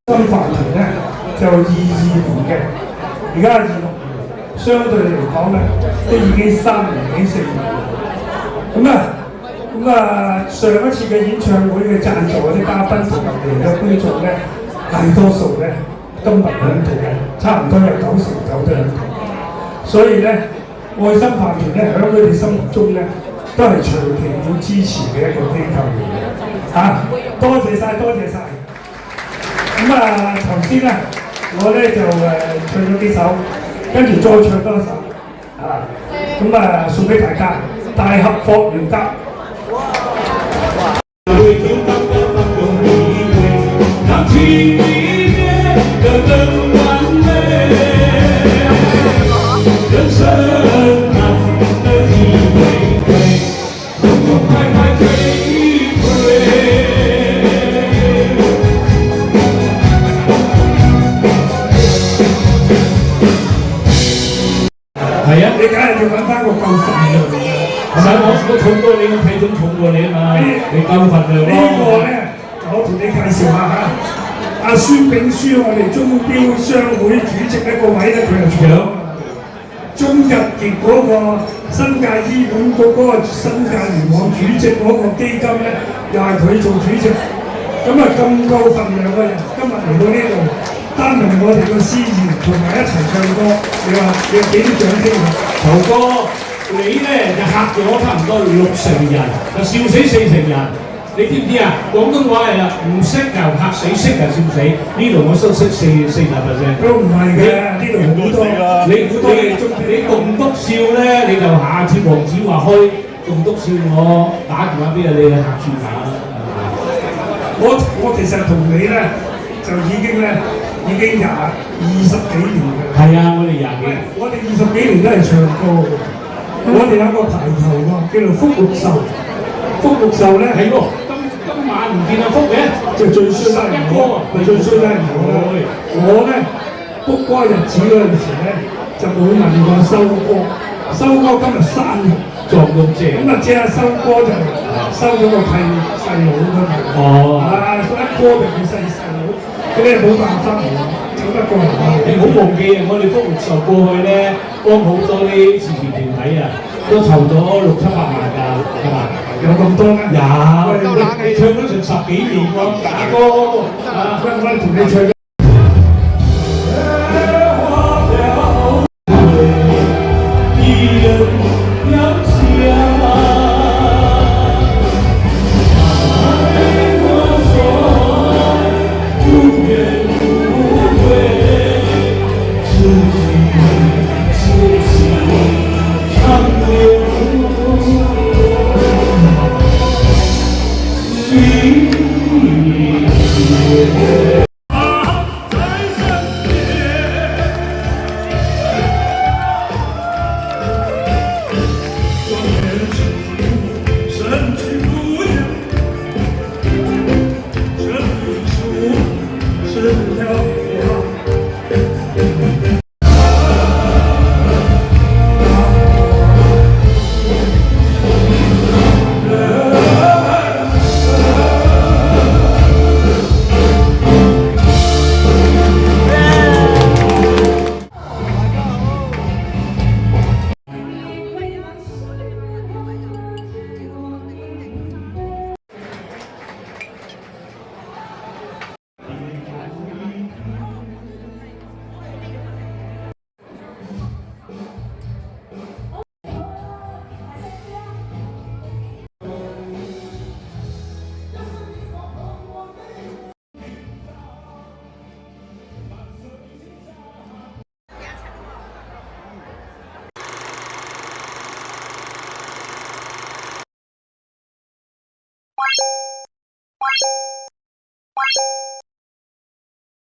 新法團咧就22年嘅，而家26年，相對嚟講咧都已經3年幾4年。上一次嘅演唱會嘅贊助嗰啲嘉賓同埋嚟嘅觀眾咧，大多數咧都唔響度嘅，差唔多有99%都響度。所以咧，愛心法團咧喺佢哋心目中咧都係長期要支持嘅一個機構嚟嘅。多謝晒，多謝晒。頭先咧，我咧就唱咗幾首，跟住再唱多一首，送俾大家，大合霍元甲。係啊，你梗係要揾翻個夠份嘅，係咪？我重過你，我體重重過你啊嘛，你夠份嘅。呢個咧，我同你介紹下嚇，阿孫炳書，我哋鐘錶商會主席一個位咧，佢係搶。中日傑嗰個新界醫管局嗰個新界聯網主席嗰個基金咧，又係佢做主席。咁夠份量嘅人，今日嚟到呢度。擔任我哋個司儀同埋一齊唱歌，你話要幾啲掌聲啊？頭哥，你咧就嚇咗差唔多60成人，就笑死40成人。你知唔知啊？廣東話係啦，唔識就嚇死，識就笑死。呢度我都識40%。都唔係嘅，呢度好多你棟篤笑咧，你就下次黃子華開棟篤笑，我打電話俾你客串下。我其實同你咧就已經20幾年嘅。係啊，我哋20幾。我哋20幾年都係唱歌嘅。我哋有個排頭喎，叫做福祿壽。福祿壽咧係喎，今晚唔見阿福嘅，就最衰都係我，咪最衰都係我啦。我咧 book 嗰日子嗰陣時咧，就冇問過修哥，修哥今日生日撞到正。咁啊，即係修哥就收咗個契細佬㗎嘛。哦。一哥就叫細佬，咁你冇辦法走得過嚟啊！你唔好忘記啊！我哋福祿壽過去咧，幫好多啲慈善團體啊，都籌咗600-700萬㗎，係嘛？有咁多咩？有，你唱咗成10幾年喎，大哥啊！我同你唱。